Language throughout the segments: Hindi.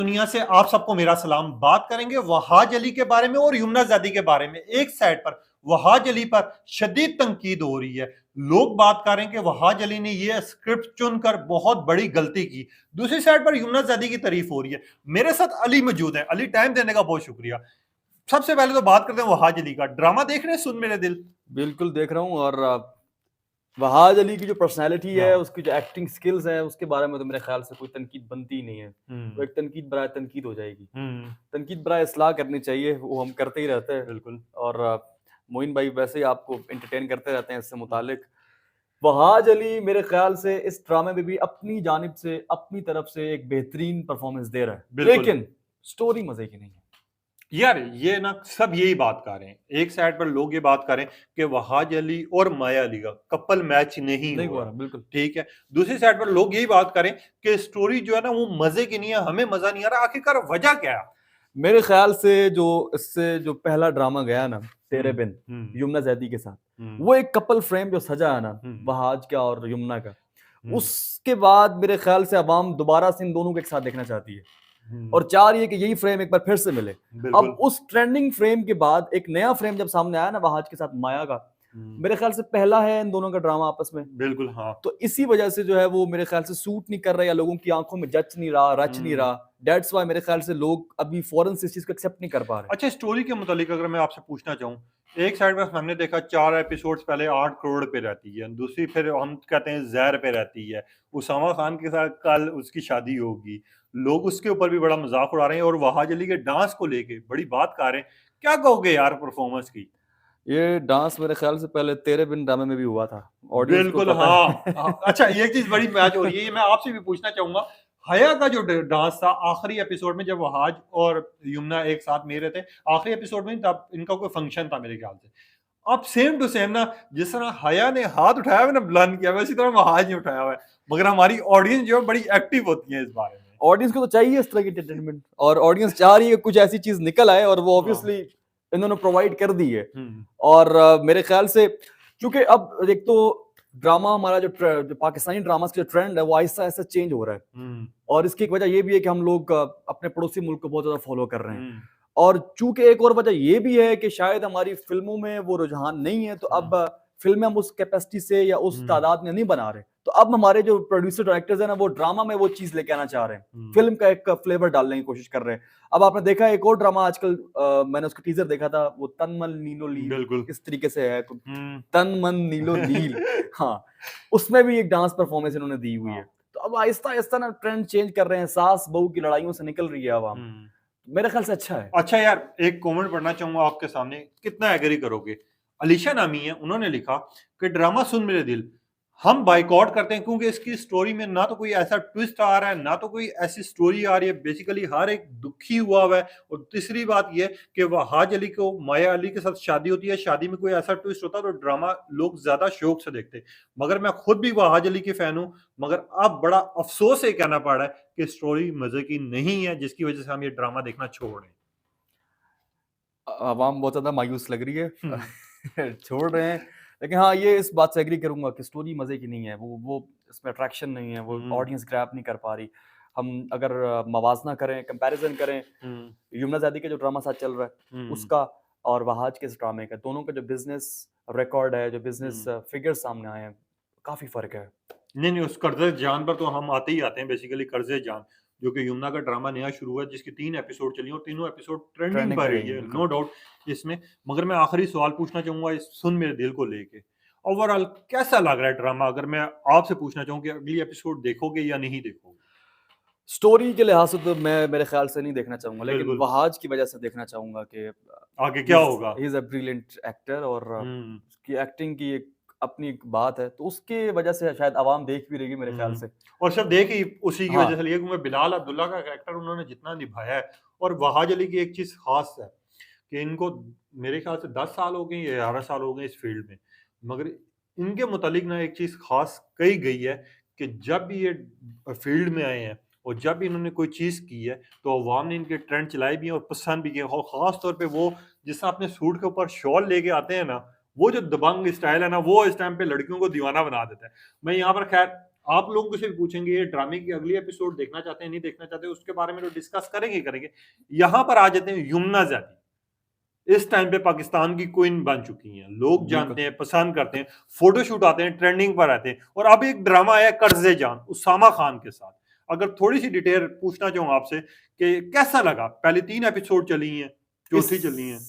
दुनिया से आप सबको मेरा सलाम। बात करेंगे वहाज अली के बारे में और यमुना ज़ैदी के बारे में। एक साइड पर वहाज अली पर शदीद तनकीद हो रही है। लोग बात कर रहे हैं कि वहाज अली ने यह स्क्रिप्ट चुनकर बहुत बड़ी गलती की। दूसरी साइड पर यमुना ज़ैदी की तारीफ हो रही है। मेरे साथ अली मौजूद है। अली, टाइम देने का बहुत शुक्रिया। सबसे पहले तो बात करते हैं वहाज अली का। ड्रामा देख रहे हैं सुन मेरे दिल? बिल्कुल देख रहा हूँ। और वहाज अली की जो पर्सनैलिटी है, हाँ। उसकी जो एक्टिंग स्किल्स है, उसके बारे में तो मेरे ख्याल से कोई तनकीद बनती ही नहीं है। तो एक तनकीद बराए तनकीद हो जाएगी। तनकीद बराए इस्लाह करनी चाहिए, वो हम करते ही रहते हैं। बिल्कुल। और मोइन भाई वैसे ही आपको एंटरटेन करते रहते हैं इससे मुतालिक। वहाज अली मेरे ख्याल से इस ड्रामे में भी अपनी जानिब से, अपनी तरफ से एक बेहतरीन परफॉर्मेंस दे रहा है, बिल्कुल लेकिन स्टोरी मजे की नहीं है। यार, ये ना सब यही बात कर रहे हैं। एक साइड पर लोग ये बात कर रहे हैं कि वहाज अली और माया अली का कपल मैच नहीं नहीं हो हुआ रहा। रहा, बिल्कुल। ठीक है। दूसरी साइड पर लोग यही बात करें कि स्टोरी जो है ना वो मजे की नहीं है, हमें मजा नहीं आ रहा। आखिरकार वजह क्या है? मेरे ख्याल से जो इससे जो पहला ड्रामा गया ना, तेरे बिन, हम्म यमुना जैदी के साथ, हम्म वो एक कपल फ्रेम जो सजा है ना, हम्म वहाज का और यमुना का, हम्म उसके बाद मेरे ख्याल से अवाम दोबारा से इन दोनों को एक साथ देखना चाहती है हम्म, और चाह रही है कि यही फ्रेम एक बार फिर से मिले। अब बिल्कुल। उस ट्रेंडिंग फ्रेम के बाद एक नया फ्रेम जब सामने आया ना वहाज के साथ माया का, हम्म, मेरे ख्याल से पहला है इन दोनों का ड्रामा आपस में। बिल्कुल। हाँ। तो इसी वजह से जो है वो मेरे ख्याल से सूट नहीं कर रहा, या लोगों की आंखों में जच नहीं रहा, रच नहीं हम्म। रहा। दैट्स वाई मेरे ख्याल से लोग अभी फौरन से इस चीज को एक्सेप्ट नहीं कर पा रहे। अच्छा, स्टोरी के मुतालिक अगर मैं आपसे पूछना चाहूँ, एक साइड पर हमने देखा 4 एपिसोड्स पहले 8 करोड़ पे रहती है, दूसरी फिर हम कहते हैं ज़हर पे रहती है। उसामा खान के साथ कल उसकी शादी होगी। लोग उसके ऊपर भी बड़ा मज़ाक उड़ा रहे हैं और वहाज अली के डांस को लेके बड़ी बात कर रहे हैं। क्या कहोगे यार परफॉर्मेंस की? ये डांस मेरे ख्याल से पहले तेरे बिन ड्रामे में भी हुआ था, ऑडियंस को बिल्कुल, पता हाँ। है। अच्छा, ये चीज़ बड़ी मैच हो रही है, ये मैं आपसे भी पूछना चाहूँगा। हया का जो ड डांस था आखिरी एपिसोड में, जब वहाज और यमुना एक साथ में रहे थे, आखिरी एपिसोड में तब इनका कोई फंक्शन था मेरे ख्याल से। अब सेम टू सेम ना, जिस तरह हया ने हाथ उठाया हुआ है ना, बुलंद किया हुआ है, इसी तरह वहाज ने उठाया हुआ है। मगर हमारी ऑडियंस जो है बड़ी एक्टिव होती है इस बारे में। ऑडियंस को तो चाहिए इस तरह की एंटरटेनमेंट, और ऑडियंस चाह रही है कुछ ऐसी चीज निकल आए, और वो हाँ। ऑब्वियसली इन्होंने प्रोवाइड कर दी है। हुँ, और मेरे ख्याल से क्योंकि अब एक तो ड्रामा हमारा जो पाकिस्तानी ड्रामा का जो ट्रेंड है वो आहिस्ता आहिस्ता चेंज हो रहा है। हुँ, और इसकी एक वजह ये भी है कि हम लोग अपने पड़ोसी मुल्क को बहुत ज्यादा फॉलो कर रहे हैं। हुँ, और चूंकि एक और वजह ये भी है कि शायद हमारी फिल्मों में वो रुझान नहीं है, तो हुँ, अब फिल्में हम उस कैपेसिटी से या उस हुँ, तादाद में नहीं बना रहे। तो अब हमारे जो प्रोड्यूसर डायरेक्टर्स हैं ना, वो ड्रामा में वो चीज लेके आना चाह रहे हैं, हुँ, फिल्म का एक फ्लेवर डालने की कोशिश कर रहे हैं। अब आपने देखा है एक और ड्रामा आजकल, मैंने उसका टीजर देखा था, वो तन मन नीलो लील, बिल्कुल। इस तरीके से है, हुँ। तन मन नीलो नील। हाँ, उसमें भी एक डांस परफॉर्मेंस इन्होंने दी हुई है। हाँ। तो अब आहिस्ता आहिस्ता ना ट्रेंड चेंज कर रहे हैं, सास बहू की लड़ाइयों से निकल रही है आवाम। हुँ। मेरे ख्याल से अच्छा है। अच्छा यार, एक कमेंट पढ़ना चाहूँगा आपके सामने, कितना एग्री करोगे? अलीशा नामी है, उन्होंने लिखा कि ड्रामा सुन मेरे दिल, हम बायकॉट करते हैं क्योंकि इसकी स्टोरी में ना तो कोई ऐसा ट्विस्ट आ रहा है, ना तो कोई ऐसी स्टोरी आ रही है। बेसिकली हर एक दुखी हुआ है। और तीसरी बात ये है कि वहाज अली को माया अली के साथ शादी होती है, शादी में कोई ऐसा ट्विस्ट होता है तो ड्रामा लोग ज़्यादा शौक से देखते हैं। मगर मैं खुद भी वहाज अली की फ़ैन हूँ, मगर अब बड़ा अफ़सोस ये कहना पड़ रहा है कि स्टोरी मज़े की नहीं है, जिसकी वज़ह से हम ये ड्रामा देखना छोड़ रहे हैं। आवाम बहुत ज़्यादा मायूस लग रही हुँ, है। छोड़ रहे हैं। लेकिन हाँ, ये इस बात से एग्री करूँगा कि स्टोरी मज़े की नहीं है। वो इसमें अट्रैक्शन नहीं है, वो हुँ, ऑडियंस ग्रैब नहीं कर पा रही। हम अगर मवाज़ना करें, कंपैरिज़न करें, हुँ, यमुना ज़ैदी का जो ड्रामा साथ चल रहा है, हुँ, उसका और वहाज के इस ड्रामे का, दोनों का जो बिज़नेस रिकॉर्ड है, जो बिज़नेस हुँ। फिगर्स सामने आए हैं, काफ़ी फ़र्क है। नहीं, नहीं, उस कर्ज़े जान पर तो हम आते ही आते हैं। बेसिकली कर्ज़े जान, जो कि यमुना का ड्रामा नया शुरू हुआ है, जिसकी 3 एपिसोड चली हैं और तीनों एपिसोड ट्रेंडिंग ट्रेंडिंग पर पे रही रही है, है, बिल्कुल। नो डाउट इसमें। मगर मैं आखिरी सवाल पूछना चाहूँगा इस सुन मेरे दिल को लेके। ओवरऑल कैसा लग रहा है ड्रामा? अगर मैं आपसे पूछना चाहूँ कि अगली एपिसोड देखोगे या नहीं देखोगे? स्टोरी के लिहाज से तो मैं मेरे ख्याल से नहीं देखना चाहूँगा, लेकिन बिल्कुल, वहाज की वजह से देखना चाहूँगा कि आगे क्या होगा? He is a brilliant actor, और हुँ, उसकी एक्टिंग की एक अपनी एक बात है, तो उसके वजह से शायद आवाम देख भी रही है मेरे ख्याल हुँ। से। और सब देख ही उसी की हाँ, वज़ह से लिए क्योंकि बिलाल अब्दुल्ला का कैरेक्टर उन्होंने जितना निभाया है। और वहाज अली की एक चीज़ ख़ास है कि इनको मेरे ख़्याल से 10 साल हो गए या 11 साल हो गए इस फ़ील्ड में। मगर इनके मुतालिक ना एक चीज़ ख़ास कही गई है कि जब भी ये फ़ील्ड में आए हैं और जब भी इन्होंने कोई चीज़ की है, तो अवाम ने इनके ट्रेंड चलाए भी हैं और पसंद भी किए। और ख़ास तौर पे वो जिस तरह अपने सूट के ऊपर शॉल लेके आते हैं ना, वो जो दबंग स्टाइल है ना, वो इस टाइम पे लड़कियों को दीवाना बना देता है। मैं यहाँ पर ख़ैर आप लोगों से भी पूछेंगे ये ड्रामे की अगली एपिसोड देखना चाहते हैं नहीं देखना चाहते, उसके बारे में तो डिस्कस करेंगे ही करेंगे। यहाँ पर आ जाते हैं यमुना ज़ैदी। इस टाइम पे पाकिस्तान की क्वीन बन चुकी हैं, लोग बिल्कुल। जानते हैं, पसंद करते हैं, फोटोशूट आते हैं, ट्रेंडिंग पर आते हैं। और अब एक ड्रामा आया कर्ज़े जान उसामा खान के साथ। अगर थोड़ी सी डिटेल पूछना चाहूँ आपसे कि कैसा लगा? पहले 3 एपिसोड चली हैं, चौथी चली हैं।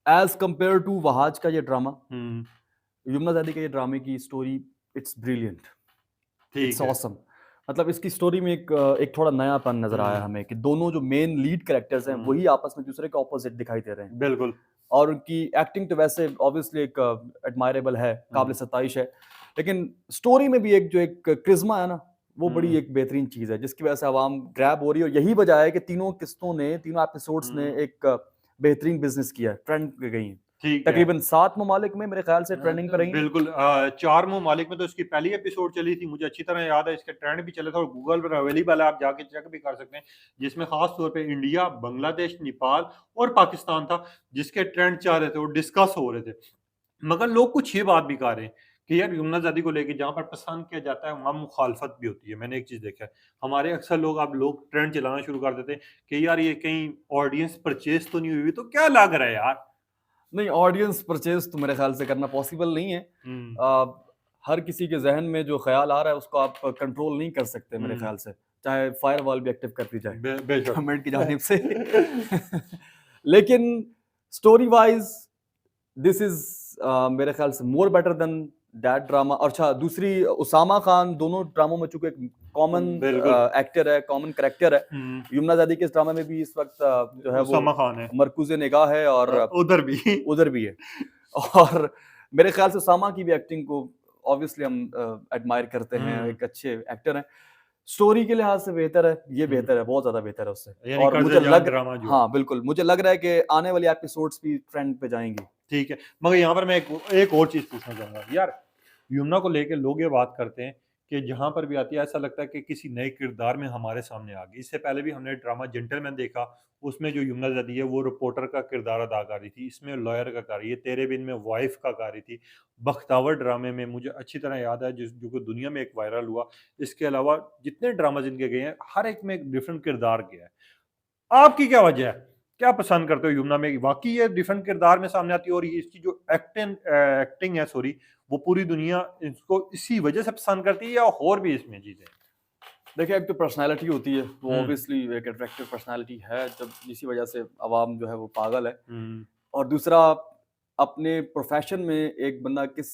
एज कंपेयर टू वहाज का ये ड्रामा, हुँ, यमुना ज़ैदी के ये ड्रामे की स्टोरी, इट्स ब्रिलियंट, इट्स ठीक है। ऑसम। मतलब इसकी स्टोरी में एक थोड़ा नयापन नजर आया हुँ, हमें कि दोनों जो मेन लीड कैरेक्टर्स हैं हुँ, वही आपस में दूसरे के ऑपोजिट दिखाई दे रहे हैं। बिल्कुल। और उनकी एक्टिंग तो वैसे ऑब्वियसली एक एडमायरेबल है, काबिल हुँ, सताइश है। लेकिन स्टोरी में भी एक जो एक क्रिश्मा है ना, वो बड़ी हुँ, एक बेहतरीन चीज़ है जिसकी वजह से अवाम ग्रैब हो रही है। और यही वजह है कि तीनों किस्तों ने, तीनों एपिसोड्स ने हुँ, एक बेहतरीन बिजनेस किया है, ट्रेंड पे गई हैं। ठीक है। तकरीबन 7 ममालिक में मेरे ख्याल से ट्रेंडिंग पे रही हैं। बिल्कुल 4 ममालिक में तो इसकी पहली एपिसोड चली थी, मुझे अच्छी तरह याद है, इसके ट्रेंड भी चले थे और गूगल पर अवेलेबल है, आप जाके चेक भी कर सकते हैं। जिसमें खास तौर पे इंडिया, बांग्लादेश, नेपाल और पाकिस्तान था, जिसके ट्रेंड चल रहे थे और डिस्कस हो रहे थे। मगर लोग कुछ ये बात भी कह रहे हैं कि यार यमुना ज़ादी को लेके जहाँ पर पसंद किया जाता है, वहाँ मुखालफत भी होती है। मैंने एक चीज़ देखा है, हमारे अक्सर लोग अब लोग ट्रेंड चलाना शुरू कर देते हैं कि यार ये कहीं ऑडियंस परचेज़ तो नहीं हुई हुई, तो क्या लग रहा है यार? नहीं, ऑडियंस परचेज़ तो मेरे ख्याल से करना पॉसिबल नहीं है। हुँ, हर किसी के ज़हन में जो ख़्याल आ रहा है उसको आप कंट्रोल नहीं कर सकते मेरे हुँ, ख़्याल से। चाहे फ़ायरवॉल भी एक्टिव कर दी जाए बेशक। गवर्नमेंट की जानिब से। लेकिन स्टोरी वाइज़ दिस इज़ मेरे ख़्याल से more better than that drama. और अच्छा, दूसरी उसामा खान दोनों ड्रामों में चूँकि एक कॉमन बिल्कुल। एक्टर है, कॉमन कैरेक्टर है। हुँ, यमुना ज़ैदी के इस ड्रामा में भी इस वक़्त जो है वो उसामा खान है। मरकूज़ निगाह है और उधर भी। उधर भी है। और मेरे ख़्याल से उसामा की भी एक्टिंग को ऑब्वियसली हम एडमायर करते हैं, हुँ, एक अच्छे एक्टर हैं। स्टोरी के लिहाज से बेहतर है, ये हुँ, बेहतर है, बहुत ज़्यादा बेहतर है उससे। यानी और कर्ज़े मुझे जान लग ड्रामा जो है। हाँ, बिल्कुल, मुझे लग रहा है कि आने वाली एपिसोड्स भी ट्रेंड पे जाएँगी। ठीक है, मगर यहाँ पर मैं एक और चीज़ पूछना चाहूँगा। यार, यमुना को लेके लोग ये बात करते हैं कि जहाँ पर भी आती है ऐसा लगता है कि किसी नए किरदार में हमारे सामने आ गई। इससे पहले भी हमने ड्रामा जेंटलमैन देखा, उसमें जो यमुना ज़ैदी है वो रिपोर्टर का किरदार अदा कर रही थी। इसमें लॉयर का कर रही है, तेरे बिन में वाइफ़ का कर रही थी। बख्तावर ड्रामे में मुझे अच्छी तरह याद है जो कि दुनिया में एक वायरल हुआ। इसके अलावा जितने ड्रामाज़ इनके गए हैं, हर एक में एक डिफरेंट किरदार गया है। आपकी क्या वजह है? क्या पसंद करते हो यमुना में? वाक़ई ये डिफरेंट किरदार में सामने आती है और ये इसकी जो एक्टिंग है सॉरी, वो पूरी दुनिया इसको इसी वजह से पसंद करती है या और भी इसमें चीज़ें? देखिए, एक तो पर्सनैलिटी होती है, वो हुँ, ऑब्वियसली एक अट्रैक्टिव पर्सनैलिटी है, जब इसी वजह से अवाम जो है वो पागल है। हुँ, और दूसरा, अपने प्रोफ़ेशन में एक बंदा किस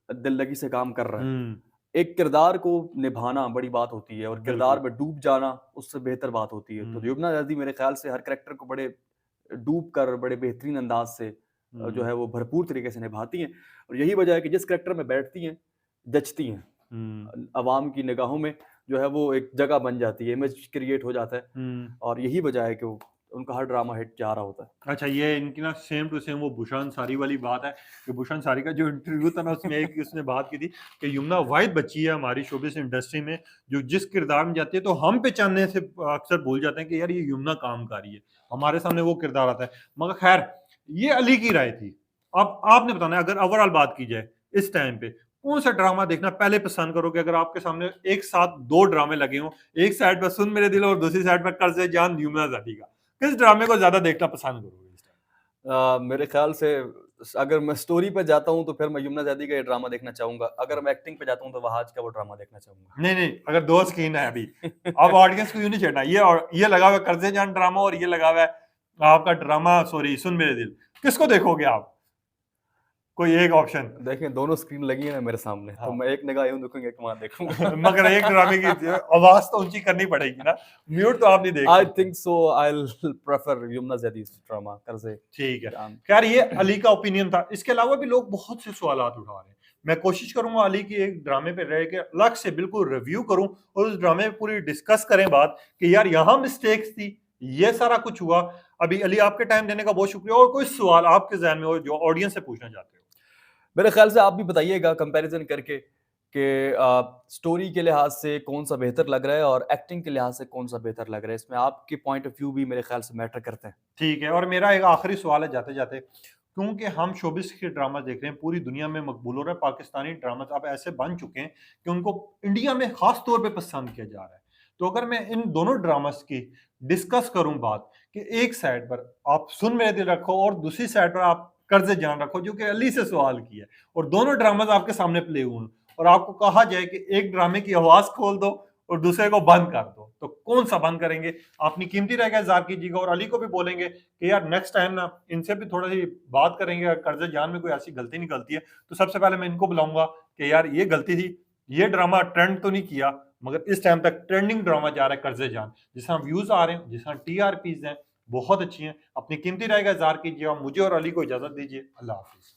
दिल-लगी से काम कर रहा है। हुँ, एक किरदार को निभाना बड़ी बात होती है और बिल्कुल। किरदार में डूब जाना उससे बेहतर बात होती है। तो हुँ, यमुना ज़ैदी मेरे ख़्याल से हर कैरेक्टर को बड़े डूब कर, बड़े बेहतरीन अंदाज़ से जो हुँ, है वो भरपूर तरीके से निभाती हैं। और यही वजह है कि जिस कैरेक्टर में बैठती हैं, जचती हैं। हुँ, अवाम की निगाहों में जो है वो एक जगह बन जाती है, इमेज क्रिएट हो जाता है। हुँ। और यही वजह है कि वो उनका हर ड्रामा हिट जा रहा होता अच्छा, ये इनकी ना सेम टू सेम वो बुशरा अंसारी वाली बात है कि बुशरा अंसारी का जो इंटरव्यू था ना उसमें एक उसने बात की थी कि यमुना वाहिद बच्ची है हमारी शोबिज़ इंडस्ट्री में जो जिस किरदार में जाती है तो हम पहचानने से अक्सर भूल जाते हैं कि यार ये यमुना काम कर रही है। हमारे सामने वो किरदार आता है। मगर ख़ैर ये अली की राय थी। अब आपने बताना है अगर ओवरऑल बात की जाए इस टाइम पे कौन-सा ड्रामा देखना पहले पसंद करोगे अगर आपके सामने एक साथ 2 ड्रामे लगे हों, एक साइड पे सुन मेरे दिल और दूसरी साइड पे कर्ज़े जान यमुना ज़ादी का। किस ड्रामे को ज़्यादा देखना पसंद करोगे इस टाइम? है। मेरे ख़्याल से अगर मैं स्टोरी पे जाता हूँ तो फिर मैं यमुना ज़ैदी का ये ड्रामा देखना चाहूँगा। अगर मैं एक्टिंग पे जाता हूँ तो वहाज का वो ड्रामा देखना चाहूँगा। नहीं, नहीं, अगर 2 स्क्रीन है अभी, अब ऑडियंस को यूँ नहीं छेड़ना। ये लगा हुआ है कर्ज़े जान ड्रामा और ये लगा हुआ है आपका ड्रामा सॉरी सुन मेरे दिल। किसको देखोगे आप? कोई एक ऑप्शन। देखिए, दोनों स्क्रीन लगी है ना मेरे सामने, तो हाँ। मैं एक निगाह यूँ देखूँगा, एक वहाँ देखूँगा। मगर एक ड्रामे की आवाज़ तो ऊँची करनी पड़ेगी ना। म्यूट तो आप नहीं देख आई सकते। Think so I will prefer Yamuna Zaidi's drama कर्ज़े ठीक है। जान। खैर ये अली का ओपिनियन था। इसके अलावा भी लोग बहुत से सवालात उठा रहे हैं। मैं कोशिश करूँगा अली की एक ड्रामे पे रह के अलग से बिल्कुल रिव्यू करूँ और उस ड्रामे में पूरी डिस्कस करें बात कि यार यहाँ मिस्टेक्स थी, ये सारा कुछ हुआ। अभी अली आपके टाइम देने का बहुत शुक्रिया और कोई सवाल आपके ज़हन में हो जो ऑडियंस से पूछना चाहते हो? मेरे ख्याल से आप भी बताइएगा कंपैरिज़न करके कि स्टोरी के लिहाज से कौन-सा बेहतर लग रहा है और एक्टिंग के लिहाज से कौन-सा बेहतर लग रहा है। इसमें आपके पॉइंट ऑफ व्यू भी मेरे ख्याल से मैटर करते हैं। ठीक है और मेरा एक आखिरी सवाल है जाते-जाते क्योंकि हम शोबिस के ड्रामा देख रहे हैं, पूरी दुनिया में मकबूल हो रहा है। पाकिस्तानी ड्रामास अब ऐसे बन चुके हैं कि उनको इंडिया में खास तौर पे पसंद किया जा रहा है। तो अगर मैं इन दोनों ड्रामास की डिस्कस करूं बात, कि एक साइड पर आप सुन मेरे दिल रखो और दूसरी साइड पर आप कर्ज जान रखो, जो कि अली से सवाल की है, और दोनों ड्रामास आपके सामने प्ले हुए हैं, और आपको कहा जाए कि एक ड्रामे की आवाज खोल दो और दूसरे को बंद कर दो, तो कौन सा बंद करेंगे? अपनी कीमती राय का इज़हार कीजिएगा और अली को भी बोलेंगे कि यार नेक्स्ट टाइम ना इनसे भी थोड़ी सी बात करेंगे, अगर कर्ज जान में कोई ऐसी गलती निकलती है तो सबसे पहले मैं इनको बुलाऊंगा कि यार ये गलती थी, ये ड्रामा ट्रेंड तो नहीं किया, मगर इस टाइम तक ट्रेंडिंग ड्रामा जा रहा है कर्ज जान, जिसका व्यूज आ रहे हैं, जिसका टीआरपीज हैं, बहुत अच्छी हैं। अपनी कीमती राय का इज़हार कीजिए और मुझे और अली को इजाजत दीजिए। अल्लाह हाफिज।